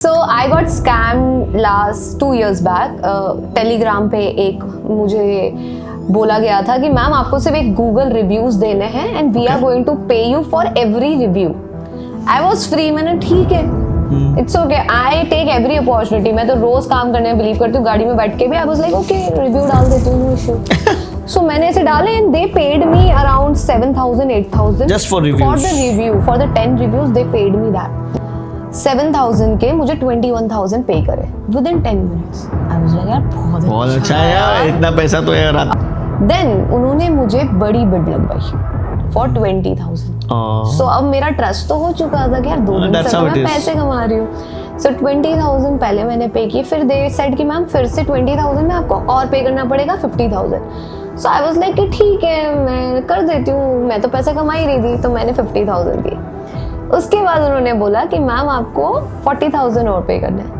So I got scammed last 2 years back. Telegram पे एक मुझे बोला गया था कि मैम आपको सिर्फ एक गूगल रिव्यूज देने हैं and we are going to pay you for every review. I was free. मैंने ठीक है, it's okay, I take every opportunity. मैं तो रोज काम करने में बिलीव करती हूँ, गाड़ी में बैठ के भी. I was like okay, review डाल देती हूँ, नो इशू. सो मैंने ऐसे डाले and they paid me around 7,000 8,000 just for reviews. For the review. For the 10 reviews they paid me that. 7,000 के मुझे 21,000 पे करे with in 10 minutes. I was like यार बहुत अच्छा है यार, इतना पैसा तो यार. देन उन्होंने मुझे बड़ी बिड लगवाई फॉर 20,000. सो अब मेरा ट्रस्ट तो हो चुका था कि यार 2 दिन से मैं पैसे कमा रही हूँ. सो 20,000 पहले मैंने पे किए. फिर दे सेड कि मैम फिर से 20,000 में आपको और पे करना पड़ेगा 50,000. सो आई वाज लाइक कि ठीक है मैं कर देती हूँ, मैं तो पैसे कमा ही रही थी. तो मैंने 50,000 दिए. उसके बाद उन्होंने बोला कि मैम आपको 40,000 और पे करना है.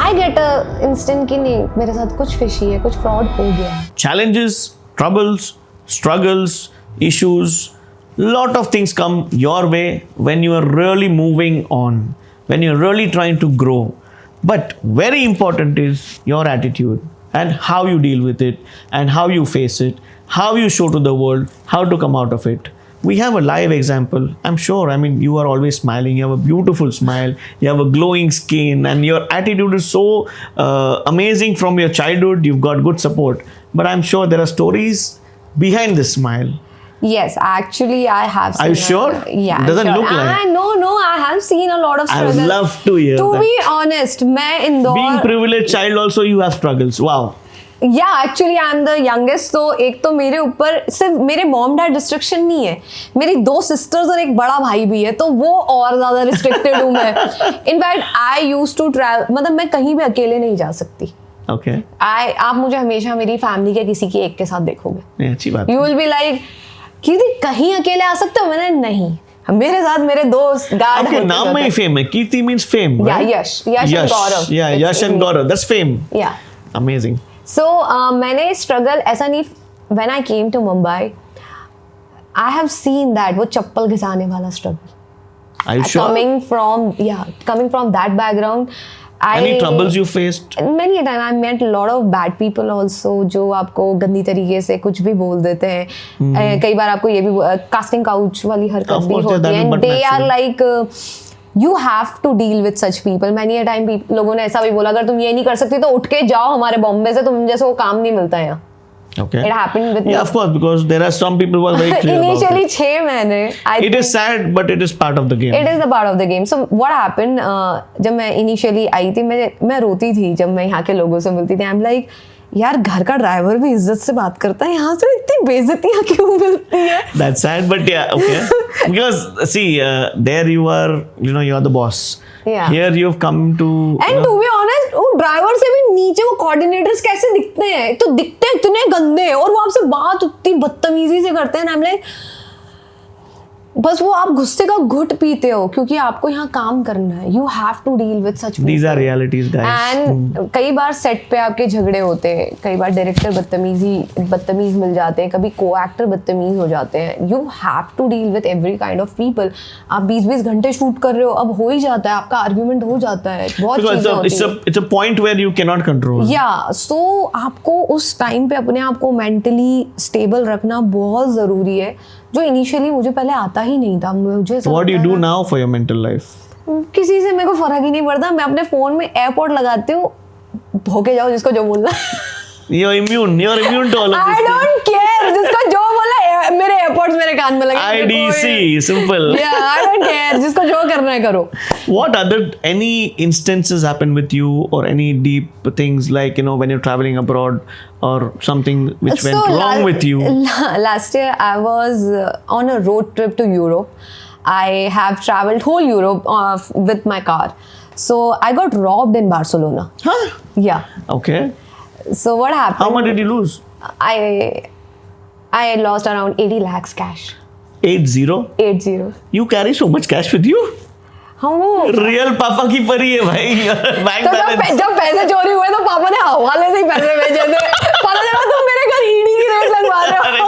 आई गेट अ इंस्टेंट कि नहीं, मेरे साथ कुछ फिशी है, कुछ फ्रॉड हो गया है. Challenges, troubles, struggles, issues, lot of things come your way when you are really moving on, when you're really trying to grow. But very important is your attitude and how you deal with it and how you face it, how you show to the world how to come out of it. We have a live example. I'm sure, I mean, you are always smiling. You have a beautiful smile. You have a glowing skin and your attitude is so amazing from your childhood. You've got good support. But I'm sure there are stories behind this smile. Yes, actually I have seen. Are you sure? Yeah. Doesn't sure. look like. No, I have seen a lot of I struggles. would love to hear To that. be honest, मैं Indore. Being privileged child also you have struggles. Wow. या actually I am the youngest. तो एक तो मेरे ऊपर सिर्फ मेरे mom dad restriction नहीं है, मेरी 2 सिस्टर्स और एक बड़ा भाई भी है, तो वो और ज्यादा रिस्ट्रिक्टेड हूँ मैं. In fact I used to travel, मतलब मैं कहीं भी अकेले नहीं जा सकती. Okay. आप मुझे हमेशा मेरी फैमिली के किसी की एक के साथ देखोगे. अच्छी बात. यू विल बी लाइक कीर्ति कहीं अकेले आ सकते हो. मैंने नहीं, मेरे साथ मेरे दोस्त गार्ड. आपके नाम में ही फेम है. कीर्ति means fame. या right? Yash and Gaurav. Yeah, Yash and Gaurav. That's fame. या Amazing. So मैंने स्ट्रगल ऐसा नहीं. When I came to Mumbai, I have seen that वो चप्पल घिसाने वाला struggle. Are you sure? Coming from that background, Any troubles you faced? Many a time I met a lot of bad people also जो आपको गंदी तरीके से कुछ भी बोल देते हैं. कई बार आपको ये भी कास्टिंग काउच वाली हरकत भी होती है. And they are like you have to deal with such people. Many a time लोगों ने ऐसा भी बोला अगर तुम ये नहीं कर सकती तो उठ के जाओ हमारे बॉम्बे से, तुम जैसे वो काम नहीं मिलता है यहाँ. Okay. It happened with me. Yeah, of course, because there are some people who are very clear Initially about 6 महीने. it is sad, but it is part of the game. It is a part of the game. So what happened? जब मैं initially आई थी, मैं रोती थी जब मैं यहाँ के लोगों से मिलती थी. I'm like यार घर का ड्राइवर भी इज्जत से बात करता है, यहाँ से इतनी बेइज्जतियाँ क्यों मिलती है? That's sad, but yeah, okay. Because see, there you are the boss. Yeah. Here you've come to. And to be honest, वो ड्राइवर से भी नीचे वो कोऑर्डिनेटर्स कैसे दिखते हैं? तो दिखते इतने गंदे और वो आपसे बात उतनी बदतमीजी से करते हैं. I'm like बस वो आप गुस्से का घुट पीते हो क्योंकि आपको यहाँ काम करना है. You have to deal with such. These are realities, guys. And कई बार सेट पे आपके झगड़े होते हैं, कई बार डायरेक्टर बदतमीज मिल जाते हैं, कभी को एक्टर बदतमीज हो जाते हैं. You have to deal with every kind of people. आप 20-20 घंटे शूट कर रहे हो, अब हो ही जाता है, आपका आर्ग्यूमेंट हो जाता है, बहुत चीजें होती हैं. It's a point where you cannot control. सो आपको उस टाइम पे अपने आप को मेंटली स्टेबल रखना बहुत जरूरी है, जो इनिशियली मुझे पहले आता ही नहीं था. मुझे What do you do now for your mental life? किसी से मेरे को फर्क ही नहीं पड़ता. मैं अपने फोन में एयरपोर्ट लगाती हूँ, भोके जाओ जिसको जो बोलना. You're immune to all of this. I don't care जिसको जो बोला. मेरे एयरपोर्ट्स मेरे कान में लगे. IDC, simple. Yeah, I don't care जिसको जो करना है करो. What any instances happen with you or any deep things like when you're traveling abroad or something which went wrong with you? Last year I was on a road trip to Europe. I have traveled whole Europe with my car. So I got robbed in Barcelona. Huh? Yeah. Okay. So what happened? How much did you lose? I lost around 80 lakhs cash. 80? 80. You carry so much cash with you? हाँ. Real पापा की परी है भाई. Bank balance. जब पैसे चोरी हुए तो पापा ने हवाले से ही पैसे भेजे थे. पता चला तुम मेरे घर ईडी की रेड लगवा रहे हो.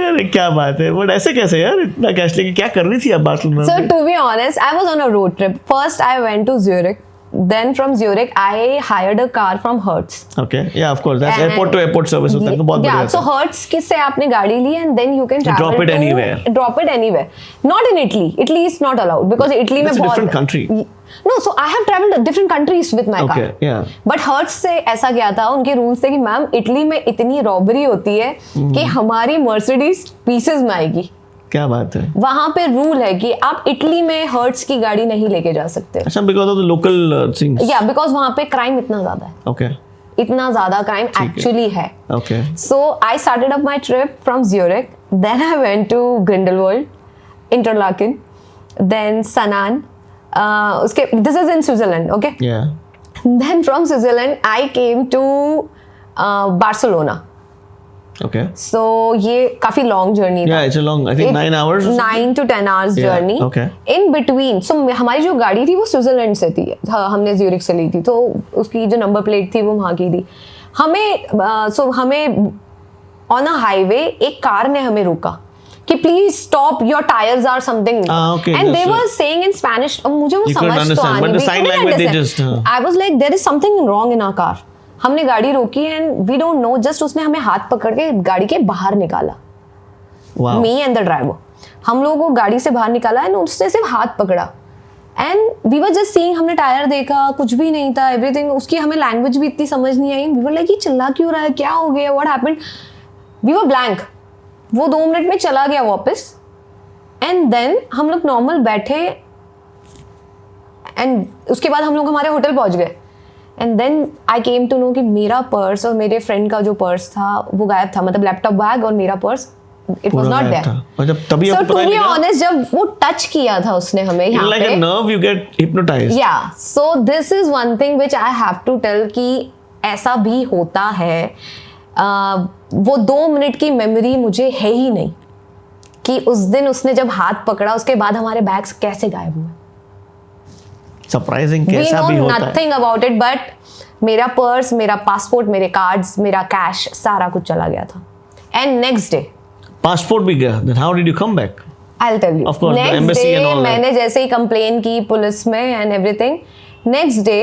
अरे क्या बात है, बट ऐसे कैसे यार, इतना कैश लेके क्या कर रही थी आप बार्सिलोना में? So to be honest, I was on a road trip. First I went to Zurich. Then from Zurich I hired a car from Hertz. Okay, yeah, of course. That's And- airport to airport service होता है, तो बहुत बढ़िया Yeah, so होता है. Hertz किससे आपने गाड़ी ली and then you can travel drop it to- anywhere. Drop it anywhere. Not in Italy. Italy is not allowed because Italy में That's a बहुत different country. No, so I have traveled to different countries with my Okay, car. yeah. But हर्ट्स से ऐसा क्या था, उनके rules थे कि मैम इटली में इतनी रॉबरी होती है कि हमारी मर्सिडीज पीसेस में आएगी. क्या बात है. वहां पे रूल है कि आप इटली में हर्ट्स की गाड़ी नहीं लेके जा सकते. अच्छा, because of the local things. या बिकॉज वहां पे क्राइम इतना ज्यादा है, Okay, इतना ज्यादा क्राइम एक्चुअली है. okay. So I started up my trip from Zurich. Then I went to Grindelwald, Interlaken, then Sanan. उसके this is in Switzerland, okay? Yeah. Then from Switzerland I came to Barcelona. Okay. So ये काफी long journey था. Yeah, it's a long, I think 9 hours. 9 to 10 hours Yeah, journey. okay. In between, so हमारी जो गाड़ी थी वो Switzerland से थी. हमने ज्यूरिक से ली थी, तो उसकी जो नंबर प्लेट थी वो वहाँ की थी. हमें ऑन अ हाईवे एक कार ने हमें रोका कि please stop, your tyres are something, okay, and they yes, were saying in Spanish. मुझे वो You couldn't समझ तो understand, आनी but the sign language they just, I was like there is something wrong in our car. हमने गाड़ी रोकी and we don't know, just उसने हमें हाथ पकड़ के गाड़ी के बाहर निकाला. Wow. Me and the driver, हम लोगों को गाड़ी से बाहर निकाला एंड उसने सिर्फ हाथ पकड़ा and we were just seeing. हमने टायर देखा, कुछ भी नहीं था, एवरीथिंग. उसकी हमें लैंग्वेज भी इतनी समझ नहीं आई. वी वर लाइक ये चिल्ला क्यों रहा है, क्या हो गया, what happened. We were blank. वो 2 मिनट में चला गया वापस एंड देन हम लोग नॉर्मल बैठे एंड उसके बाद हम लोग हमारे होटल पहुंच गए. And then I came to know कि मेरा पर्स और मेरे फ्रेंड का जो पर्स था वो गायब था. मतलब लैपटॉप बैग और मेरा purse, it was not there. और जब तभी So आपको to पता be लगा, honest, जब वो टच किया था उसने हमें यहाँ like a पे, nerve, you get hypnotized. yeah, so this is one thing which I have to tell कि ऐसा भी होता है. वो 2 मिनट की मेमोरी मुझे है ही नहीं कि उस दिन उसने जब हाथ पकड़ा उसके बाद हमारे बैग्स कैसे गायब हुए. Surprising We कैसा know भी होता है. nothing about it, but मेरा पर्स, मेरा पासपोर्ट, मेरे कार्ड्स, मेरा कैश, सारा कुछ चला गया था. एंड नेक्स्ट डे Passport भी गया. Then how did you come back? I'll tell you. Of course, the Next embassy day and all that. मैंने जैसे ही कंप्लेन की पुलिस में and everything, next day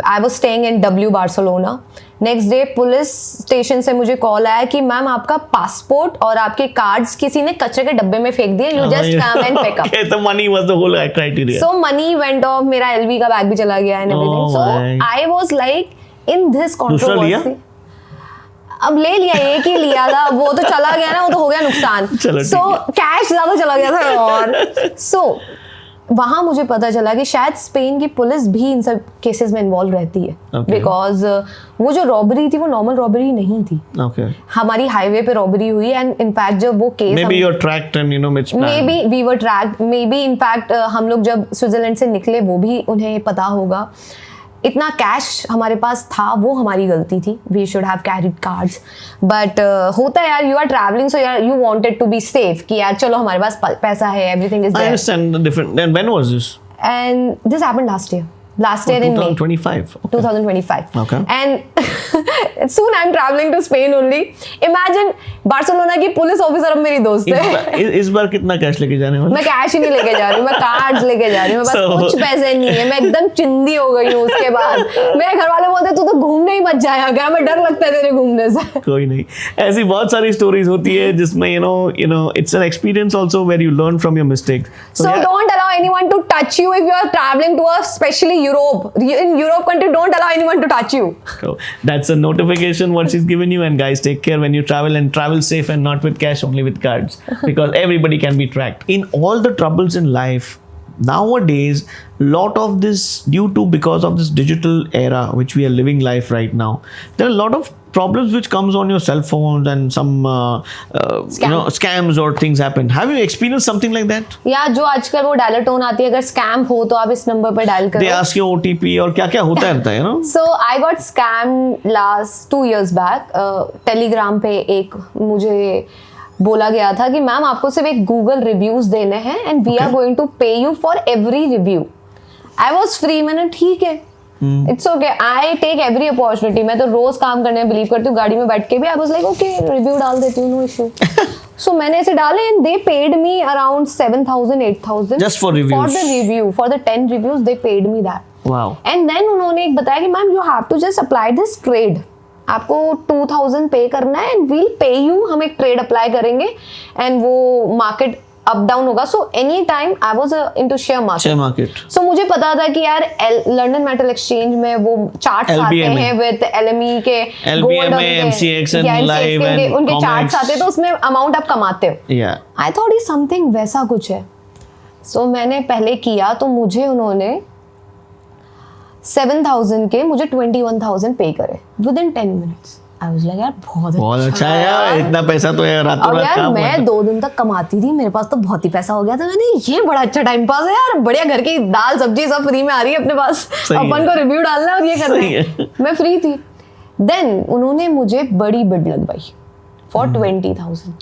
I was staying in W Barcelona. Next day police station से मुझे call आया कि ma'am आपका passport और आपके कार्ड्स किसी ने कचरे के डब्बे में फेंक दिए, you just come and pick up. Okay, the money was the whole criteria. So money went off. मेरा एलवी का बैग भी चला गया and everything. Oh so my. I was like in this दूसरा लिया? कंट्रोवर्सी. अब ले लिया, एक ही लिया था, वो तो चला गया ना, वो तो हो गया नुकसान. चलो सो कैश ज्यादा चला गया था. और सो वहां मुझे पता चला कि शायद स्पेन की पुलिस भी इन सब केसेस में इन्वॉल्व रहती है. Okay. बिकॉज वो जो रॉबरी थी वो नॉर्मल रॉबरी नहीं थी. Okay. हमारी हाईवे पे रॉबरी हुई एंड इनफैक्ट जब वो case Maybe you're tracked and you know it's planned. Maybe we were tracked, maybe in fact हम लोग जब स्विट्जरलैंड से निकले वो भी उन्हें पता होगा. इतना कैश हमारे पास था वो हमारी गलती थी. We should have carried cards. But होता है यार, यू आर ट्रैवलिंग सो यार you wanted to be safe कि यार चलो हमारे पास पैसा है, everything is I there. understand the different. Then when was this? And this happened last year in May 2025. Okay. 2025. Okay. And soon I'm traveling to Spain only. Imagine Barcelona की police officer अब मेरी दोस्त है. इस बार कितना cash लेके जाने वाले? मैं कैश ही नहीं लेके जा रही हूँ, मैं कार्ड्स लेके जा रही हूँ. मेरे पास So- कुछ पैसे नहीं है. मैं एकदम चिंदी हो गई हूँ. उसके बाद मेरे घर वाले बोलते तू तो घूमने ही मत जाया कर, मैं डर लगता है तेरे घूमने से. कोई नहीं, ऐसी बहुत सारी स्टोरीज होती है जिसमें you know it's an experience also where you learn from your mistakes. So yeah, don't allow anyone to touch you if you are traveling to especially Europe. In Europe country, don't allow anyone to touch you. so that's a notification what she's given you. And guys, take care when you travel, and travel safe and not with cash, only with cards, because everybody can be tracked. In all the troubles in life nowadays, lot of this because of this digital era which we are living life right now, there are a lot of problems which comes on your cell phones and some you know scams or things happen. Have you experienced something like that? या जो आजकल वो dialer tone आती है, अगर scam हो तो आप इस नंबर पर डायल They करो. ask you OTP और क्या क्या होता रहता है, you know? So I got scammed last 2 years back. Telegram पे एक मुझे बोला गया था कि मैम आपको सिर्फ एक गूगल रिव्यूज देने हैं and we are going to pay you for every review. I was free. मैंने ठीक है. It's okay, I take every opportunity. मैं तो रोज काम करने में बिलीव करती हूँ, गाड़ी में बैठ के भी I was like okay review डाल देती हूँ, नो इशू। सो मैंने ऐसे डाले and they paid me around 7,000 8,000 Just for reviews. For the review, for the 10 reviews they paid me that. Wow. And then उन्होंने एक बताया कि ma'am you have to just apply this trade, आपको 2,000 पे करना है एंड वील पे you, हम एक ट्रेड अप्लाई करेंगे एंड वो मार्केट अप डाउन होगा। So any time I was into share market. So मुझे पता था कि यार लंदन मेटल एक्सचेंज में वो चार्ट्स आते हैं विद LME के, गोल्ड में MCX एंड लाइव एंड उनके चार्ट्स आते हैं, तो उसमें अमाउंट आप कमाते हो। आई थॉट इज समथिंग वैसा कुछ है। सो मैंने पहले किया तो मुझे उन्होंने 7,000 के मुझे 21,000 पे करे with in 10 minutes. I was like यार बहुत अच्छा है यार, इतना पैसा तो यार रातों रात काम। मैं 2 दिन तक कमाती थी, मेरे पास तो बहुत ही पैसा हो गया था। मैंने ये बड़ा अच्छा टाइम पास है यार, बढ़िया घर की दाल सब्जी सब फ्री में आ रही है अपने पास, अपन को रिव्यू डालना और ये करना है। मैं फ्री थी। देन उन्होंने मुझे बड़ी बिड लगवाई फॉर 20,000।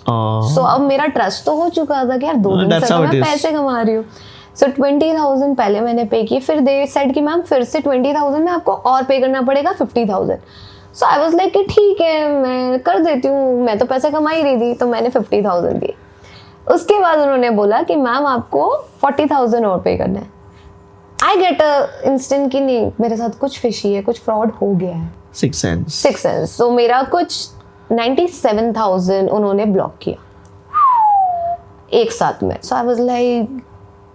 सो अब मेरा ट्रस्ट तो हो चुका था कि यार 2 दिन से मैं पैसे कमा रही हूँ। सो 20,000 पहले मैंने पे किए, फिर दे सेड कि मैम फिर से 20,000 में आपको और पे करना पड़ेगा 50,000। सो आई वाज लाइक कि ठीक है मैं कर देती हूँ, मैं तो पैसे कमा ही रही थी, तो मैंने 50,000 दिए। उसके बाद उन्होंने बोला कि मैम आपको 40,000 और पे करना है। आई गेट अ इंस्टेंट कि नहीं मेरे साथ कुछ फिशी है, कुछ फ्रॉड हो गया है। Six sense. सो मेरा कुछ 97,000 उन्होंने ब्लॉक किया एक साथ में। सो आई वाज लाइक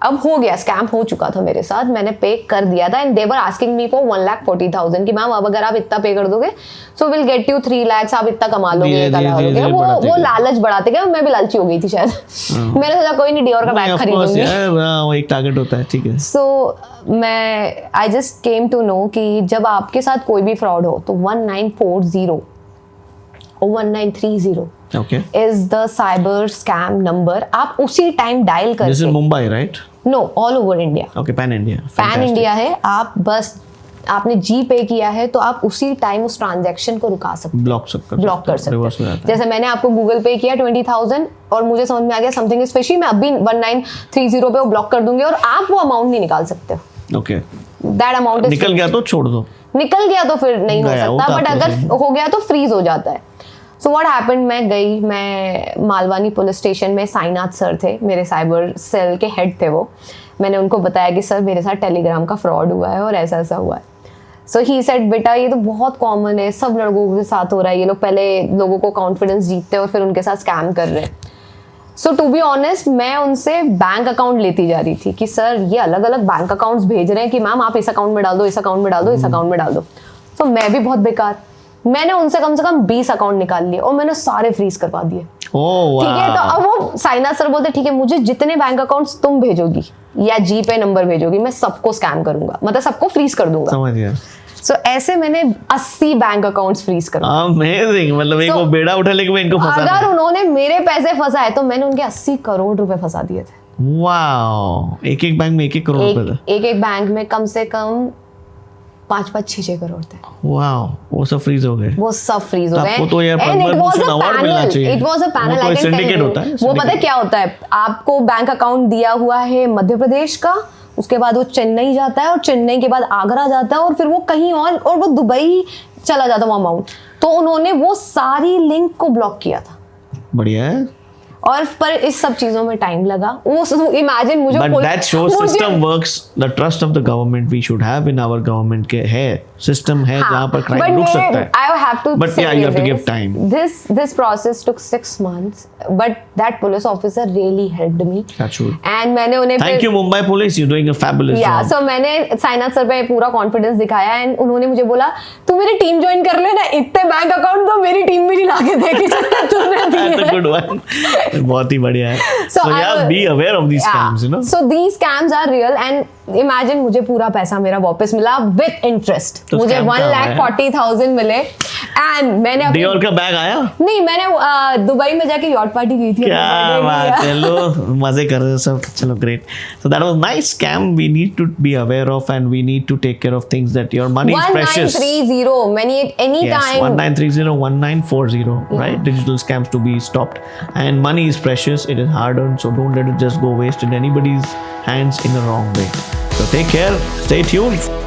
अब हो गया, स्कैम हो चुका था मेरे साथ, मैंने पे कर दिया था and they were asking me for 1,40,000 कि मैम अब अगर आप इतना पे कर दोगे so will get you 3 lakh, आप इतना कमा लोगे। वो लालच बढ़ाते गए, मैं भी लालची हो गई थी शायद। मैंने सोचा कोई नहीं डियोर का बैग खरीदूंगी, वो एक टारगेट होता है, ठीक है। सो मैं I just came to know कि जब आपके साथ कोई भी फ्रॉड हो तो 1940 और 1930 is the cyber scam number। आप उसी टाइम डायल करके, This is Mumbai, right? No, all over India। Okay, pan India। Pan India है, आप बस आपने जी पे किया है तो आप उसी टाइम उस ट्रांजैक्शन को रुका सकते, ब्लॉक कर सकते हैं। जैसे मैंने आपको गूगल पे किया 20,000 और मुझे समझ में आ गया समथिंग इज फिशी, मैं अभी 1930 पे वो ब्लॉक कर दूंगी और आप वो अमाउंट नहीं निकाल सकते हो। Okay। That amount निकल गया तो छोड़ दो, निकल गया तो फिर नहीं हो सकता, बट अगर हो गया तो फ्रीज हो जाता है। सो व्हाट हैपेंड, मैं मालवानी पुलिस स्टेशन में, साईनाथ सर थे मेरे साइबर सेल के हेड थे वो। मैंने उनको बताया कि सर मेरे साथ टेलीग्राम का फ्रॉड हुआ है और ऐसा ऐसा हुआ है। सो ही सेड बेटा ये तो बहुत कॉमन है, सब लड़कों के साथ हो रहा है, ये लोग पहले लोगों को कॉन्फिडेंस जीतते हैं और फिर उनके साथ स्कैम कर रहे हैं। सो टू बी ऑनेस्ट मैं उनसे बैंक अकाउंट लेती जा रही थी कि सर ये अलग अलग बैंक अकाउंट्स भेज रहे हैं कि मैम आप इस अकाउंट में डाल दो, इस अकाउंट में डाल दो, इस अकाउंट में डाल दो। तो मैं भी बहुत बेकार, मैंने उनसे कम से कम 20 अकाउंट निकाल लिए और मैंने सारे फ्रीज करवा दिए। ठीक है, तो अब वो साईनाथ सर बोलते ठीक है मुझे जितने बैंक अकाउंट्स तुम भेजोगी या जी पे नंबर भेजोगी मैं सबको स्कैम करूंगा, मतलब सबको फ्रीज कर दूंगा। समझ गया। सो ऐसे मैंने 80 बैंक अकाउंट्स फ्रीज कर दिए। अमेजिंग, मतलब एक वो बेड़ा उठा लेके इनको फंसा। अगर उन्होंने मेरे पैसे फंसाए तो मैंने उनके 80 करोड़ रुपए फंसा दिए थे। वाओ, एक बैंक में 1 करोड़ रुपए था। एक बैंक में कम से कम 5-5 6 करोड़ थे। वाओ, वो सब फ्रीज हो गए। वो सब फ्रीज हो गए। आपको तो यार प्रमोशन अवार्ड मिलना चाहिए। इट वाज अ पैनल, वो सिंडिकेट होता है। वो पता है क्या होता है, आपको बैंक अकाउंट दिया हुआ है मध्य प्रदेश का, उसके बाद वो चेन्नई जाता है और चेन्नई के बाद आगरा जाता है और फिर वो कहीं और वो दुबई चला जाता है वो अमाउंट। तो उन्होंने वो सारी लिंक को ब्लॉक किया था। बढ़िया है। और पर इस सब चीजों में टाइम लगा। वो इमेजिन मुझे, but that shows system works, the trust of the government we should have in our government के है, सिस्टम है जहां पर क्राइम रुक सकता है। आई हैव टू, बट या you have to give time. This process took 6 months, but that police officer really helped me. And मैंने उन्हें, thank you Mumbai police, you doing a fabulous job. So मैंने Sainath sir पे पूरा confidence दिखाया and उन्होंने मुझे बोला तू मेरी टीम ज्वाइन कर लेना, इतने बैंक अकाउंट तो मेरी टीम में नहीं लाके देगी जितना तूने दिए। गुड वन, बहुत ही बढ़िया है। So yeah, be aware of these scams, you know. So these scams are real and imagine मुझे पूरा पैसा मेरा वापस मिला with interest। तो मुझे 1,40,000 मिले एंड मैंने डियोर का बैग आया? नहीं, मैंने दुबई में जाके यॉट पार्टी की थी। क्या बात है, लो मजे कर रहे हो सब, चलो great. So that was nice scam we need to be aware of and we need to take care of things that your money is precious। 1930 anytime। 1930 1940, right? Digital scams to be stopped and money is precious, it is hard earned, so don't let it just go waste in anybody's hands in the wrong way। So take care, stay tuned।